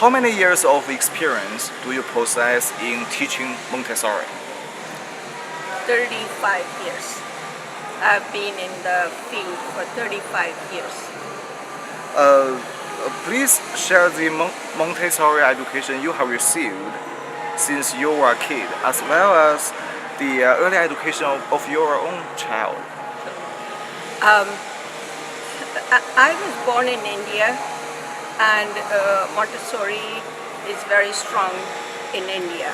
how many years of experience do you possess in teaching Montessori? 35 years. I've been in the field for 35 years. Please share the Montessori education you have received since you were a kid, as well as the early education of your own child. Um, I was born in India, and Montessori is very strong in India.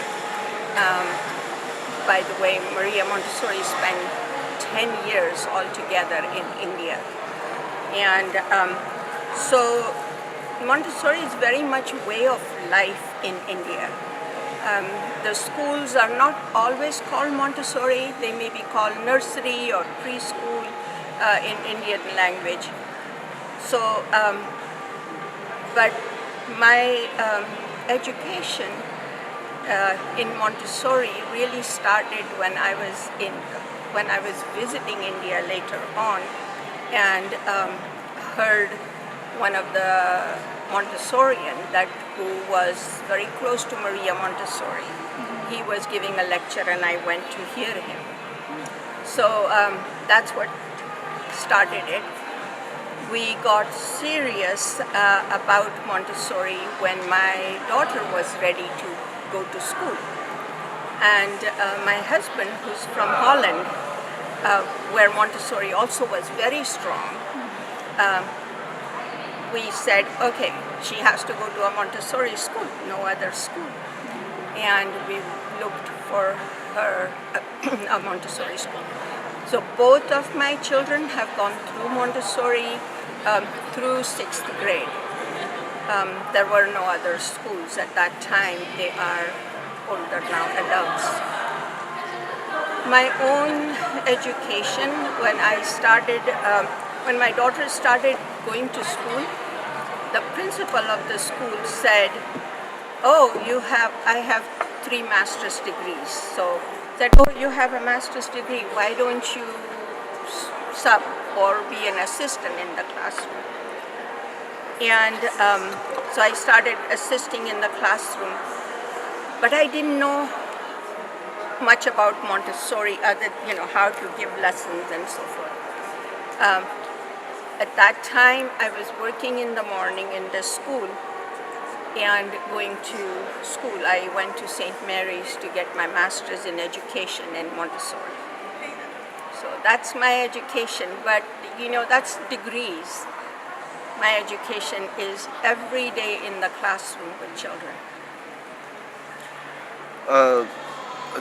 By the way, Maria Montessori spent 10 years altogether in India. And so Montessori is very much a way of life in India. The schools are not always called Montessori. They may be called nursery or preschool in Indian language. So, but my education in Montessori really started when I was visiting India later on, and heard one of the Montessorian who was very close to Maria Montessori. He was giving a lecture, and I went to hear him. So that's what started it. We got serious about Montessori when my daughter was ready to go to school. And my husband, who's from Holland, where Montessori also was very strong, we said, okay, she has to go to a Montessori school, no other school. And we looked for her a Montessori school. So both of my children have gone through Montessori through 6th grade. There were no other schools at that time. They are older now, adults. My own education, when my daughter started going to school, the principal of the school said, oh, I have 3 master's degrees. So said, oh, you have a master's degree, why don't you sub or be an assistant in the classroom? And so I started assisting in the classroom, but I didn't know much about Montessori, how to give lessons and so forth. At that time, I was working in the morning in the school and going to school. I went to St. Mary's to get my master's in education in Montessori. So that's my education, but that's degrees. My education is every day in the classroom with children. A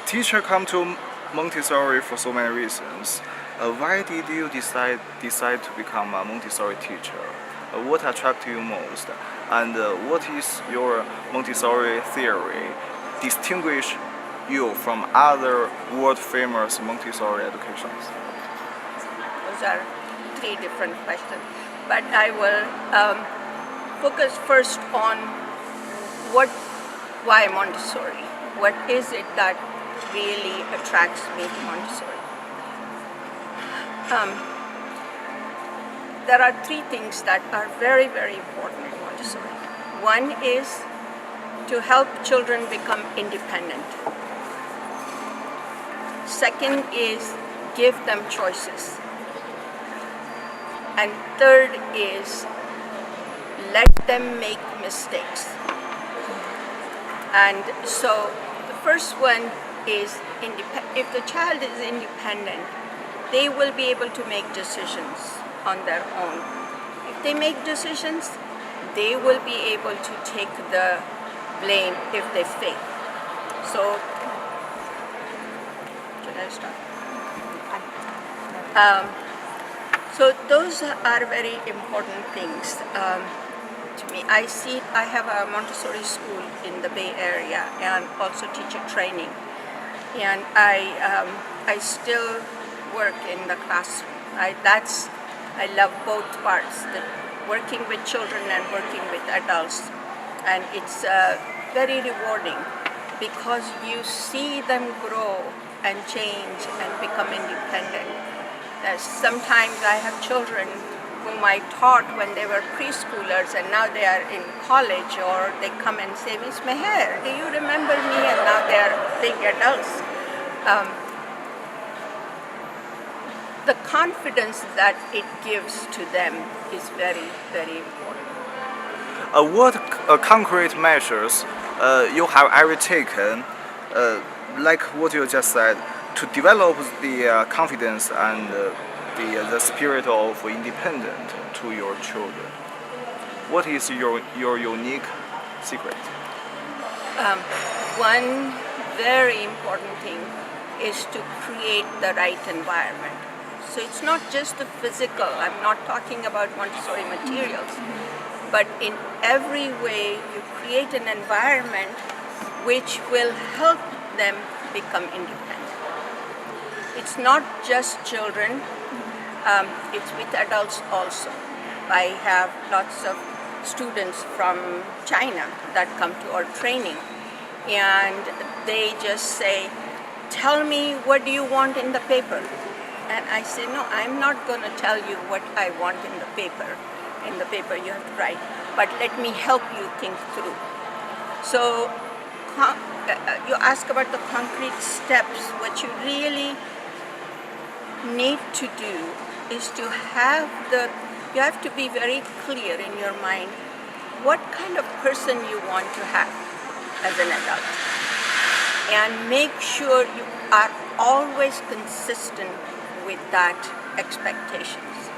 teacher come to Montessori for so many reasons. Why did you decide to become a Montessori teacher? What attracted you most? And what is your Montessori theory distinguish you from other world-famous Montessori educations? Those are 3 different questions. But I will focus first on why Montessori. What is it that really attracts me to Montessori? There are 3 things that are very, very important in Montessori. One is to help children become independent. Second is give them choices. And third is let them make mistakes. And so the first one is if the child is independent, they will be able to make decisions on their own. If they make decisions, they will be able to take the blame if they fail. So, should I start? So those are very important things to me. I have a Montessori school in the Bay Area and also teacher training. And I still work in the classroom. I love both parts, working with children and working with adults. And it's very rewarding because you see them grow and change and become independent. Sometimes I have children whom I taught when they were preschoolers and now they are in college, or they come and say, Miss Meher, do you remember me? And now they are big adults. The confidence that it gives to them is very, very important. What concrete measures you have ever taken, like what you just said, to develop the confidence and the spirit of independence to your children? What is your unique secret? One very important thing is to create the right environment. So it's not just the physical, I'm not talking about Montessori materials, but in every way you create an environment which will help them become independent. It's not just children, it's with adults also. I have lots of students from China that come to our training, and they just say, tell me, what do you want in the paper? And I say, no, I'm not going to tell you what I want in the paper. In the paper you have to write, but let me help you think through. So you ask about the concrete steps. What you really need to do is to you have to be very clear in your mind what kind of person you want to have as an adult. And make sure you are always consistent with that expectations.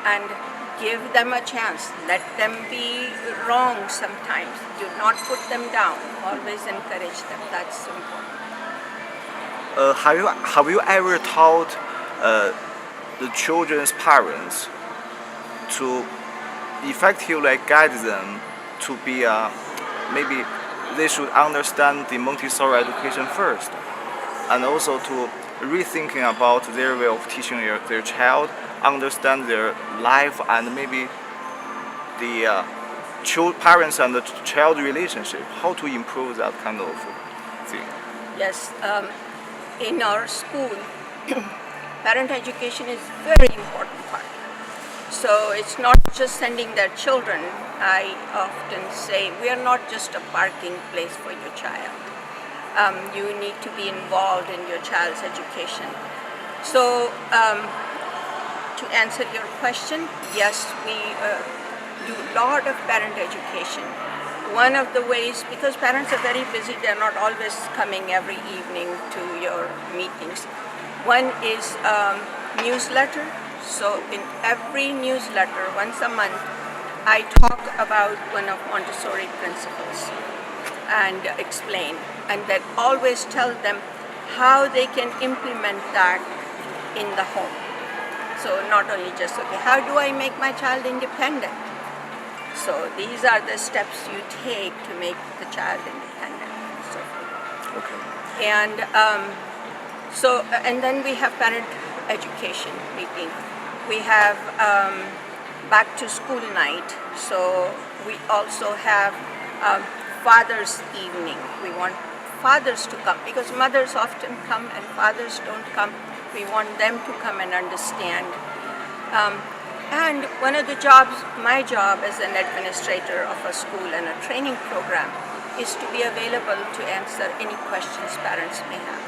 And give them a chance. Let them be wrong sometimes. Do not put them down. Always encourage them. That's important. Have you ever taught the children's parents to effectively guide them to be maybe they should understand the Montessori education first, and also to rethinking about their way of teaching their child, understand their life, and maybe the parents and the child relationship, how to improve that kind of thing? Yes, in our school, parent education is very important part. So it's not just sending their children. I often say we are not just a parking place for your child. You need to be involved in your child's education. So to answer your question, yes, we do a lot of parent education. One of the ways, because parents are very busy, they're not always coming every evening to your meetings. One is newsletter. So in every newsletter, once a month, I talk about one of Montessori principles and explain, and then always tell them how they can implement that in the home. So not only just, okay, how do I make my child independent? So these are the steps you take to make the child independent. So, Okay. and and then we have parent education meeting. We have back to school night. So we also have Father's evening. We want fathers to come because mothers often come and fathers don't come. We want them to come and understand. And one of the jobs, my job as an administrator of a school and a training program, is to be available to answer any questions parents may have.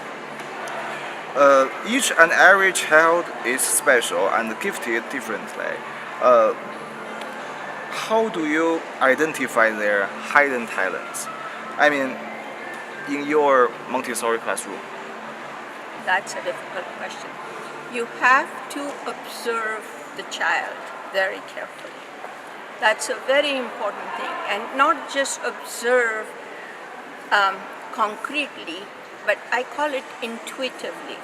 Each and every child is special and gifted differently. How do you identify their hidden talents? I mean, in your Montessori classroom. That's a difficult question. You have to observe the child very carefully. That's a very important thing. And not just observe concretely, but I call it intuitively.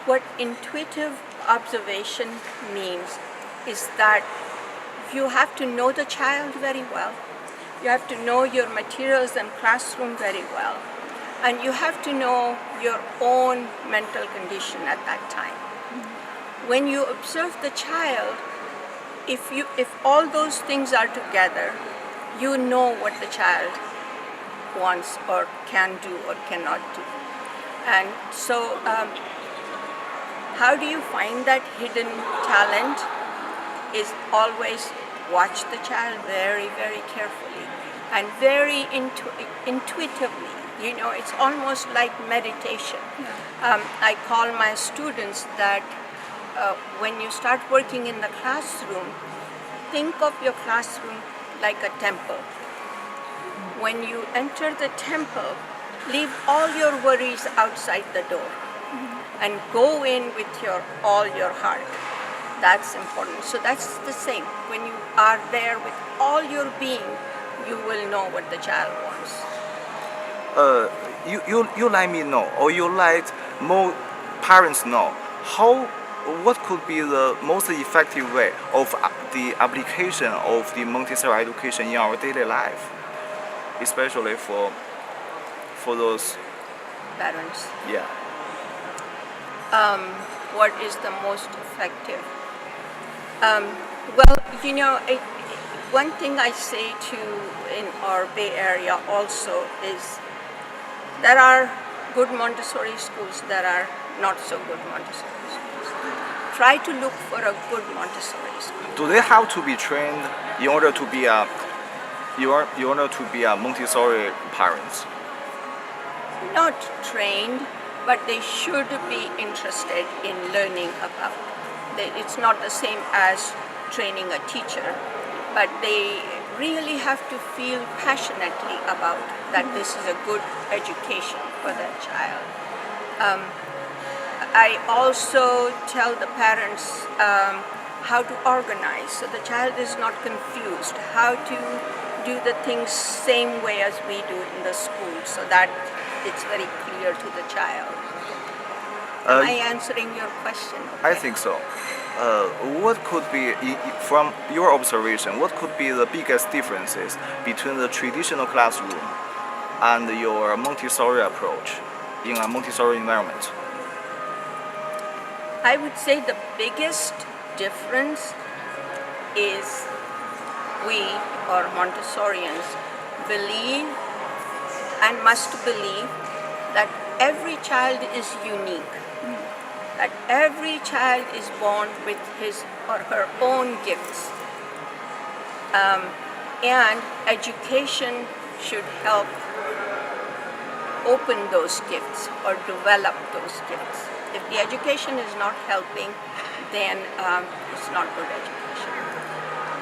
What intuitive observation means is that you have to know the child very well. You have to know your materials and classroom very well. And you have to know your own mental condition at that time. When you observe the child, if all those things are together, you know what the child wants or can do or cannot do. And so how do you find that hidden talent? is always watch the child very, very carefully and very intuitively. You know, it's almost like meditation. I call my students that when you start working in the classroom, think of your classroom like a temple. When you enter the temple, leave all your worries outside the door and go in with all your heart. That's important. So that's the same. When you are there with all your being, you will know what the child wants. You let me know, or you let more parents know what could be the most effective way of the application of the Montessori education in our daily life, especially for those. Parents. Yeah. What is the most effective? Well, you know, one thing I say to in our Bay Area also is there are good Montessori schools, there are not so good Montessori schools. Try to look for a good Montessori school. Do they have to be trained in order to be a Montessori parents? Not trained, but they should be interested in learning about. It's not the same as training a teacher, but they really have to feel passionately about that this is a good education for their child. I also tell the parents how to organize so the child is not confused, how to do the things same way as we do in the school so that it's very clear to the child. Am I answering your question? Okay. I think so. What could be, from your observation, what could be the biggest differences between the traditional classroom and your Montessori approach in a Montessori environment? I would say the biggest difference is we, or Montessorians, believe and must believe that every child is unique, that every child is born with his or her own gifts, and education should help open those gifts or develop those gifts. If the education is not helping, then it's not good education.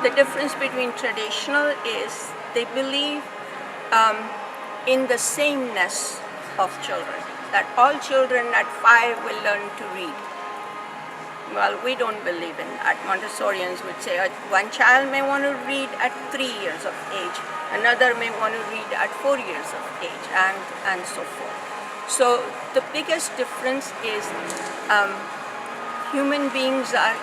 The difference between traditional is they believe in the sameness of children, that all children at 5 will learn to read. Well, we don't believe in that. Montessorians would say one child may want to read at 3 years of age, another may want to read at 4 years of age, and so forth. So the biggest difference is human beings are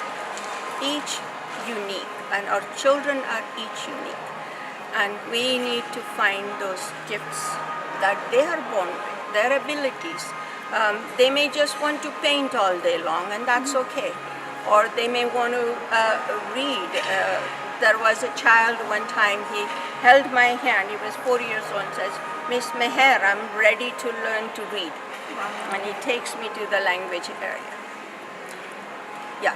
each unique, and our children are each unique. And we need to find those gifts that they are born with, their abilities. They may just want to paint all day long, and that's okay. Or they may want to read. There was a child one time, he held my hand, he was 4 years old, and says, "Miss Meher, I'm ready to learn to read." And he takes me to the language area. Yeah.